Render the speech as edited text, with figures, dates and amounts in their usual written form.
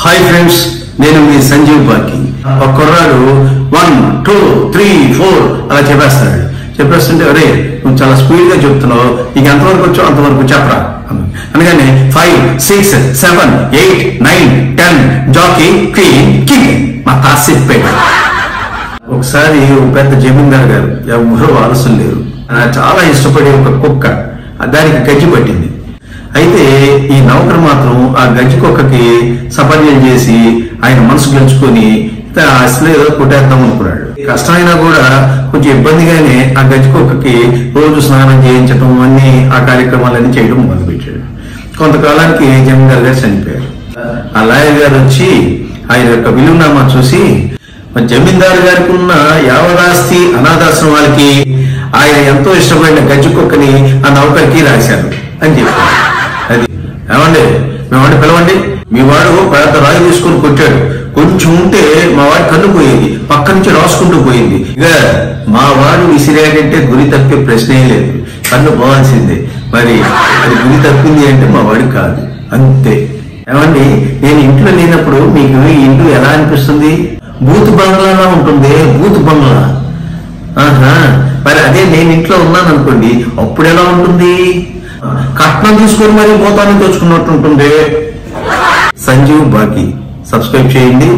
Hi friends, నేను మీ సంజీవ్ బాకి. ఒక కుర్రాడు 1 2 3 4 అలా చెప్పేస్తుంటే అరే నువ్వు చాలా స్పీడ్ గా చెప్తున్నావు, నీకు ఎంతవరకు వచ్చో అంతవరకు చెప్పరా అనగానే 5 6 7 8 9 10 జాకీ క్లీన్ కింగ్ మా తాత చెప్పాడు. ఒకసారి ఒక పెద్ద జమీందార్ గారు, ఎవరో వారసులు లేరు, చాలా ఇష్టపడే ఒక కుక్క దానికి గజ్జి పట్టింది. అయితే ఈ నౌకరు మాత్రం ఆ గజ్జి కుక్కకి సపర్యం చేసి ఆయన మనసు గెలుచుకొని అసలు ఏదో కొట్టేద్దాం అనుకున్నాడు. కష్టమైనా కూడా కొంచెం ఇబ్బందిగానే ఆ గజ్జి కుక్కకి రోజు స్నానం చేయించడం అన్ని ఆ కార్యక్రమాలన్నీ చేయడం మొదలుపెట్టాడు. కొంతకాలానికి జమీందార్ గారు చనిపోయారు. ఆ లాయర్ గారు వచ్చి ఆయన యొక్క విలువనామా చూసి జమీందారు గారికి ఉన్న యావదాస్తి అనాథాశ్రమాలకి ఆయన ఎంతో ఇష్టమైన గజ్జి కుక్కని ఆ నౌకరికి రాశారు అని చెప్పారు. అది ఏమండి మేమంటే పిలవండి, మీ వాడు పెద్ద రాయి తీసుకొని కొట్టాడు, కొంచెం ఉంటే మా వాడి కన్ను పోయింది, పక్క నుంచి రాసుకుంటూ పోయింది. ఇక మా వాడు విసిరాడంటే గురి తప్పే ప్రశ్నే లేదు, కన్ను పోవాల్సిందే. మరి అది గురి తప్పింది అంటే మా వాడి కాదు, అంతే. ఏమండి నేను ఇంట్లో లేనప్పుడు మీకు ఈ ఇల్లు ఎలా అనిపిస్తుంది? బూత్ బంగ్లాలా ఉంటుంది, బూత్ బంగ్లా. ఆహా, మరి అదే నేను ఇంట్లో ఉన్నాను అనుకోండి, అప్పుడు ఎలా ఉంటుంది? కట్నం తీసుకొని మరి పోతాన్ని తెచ్చుకున్నట్టు ఉంటుంది. సంజీవ్ బాకి సబ్స్క్రైబ్ చేయండి.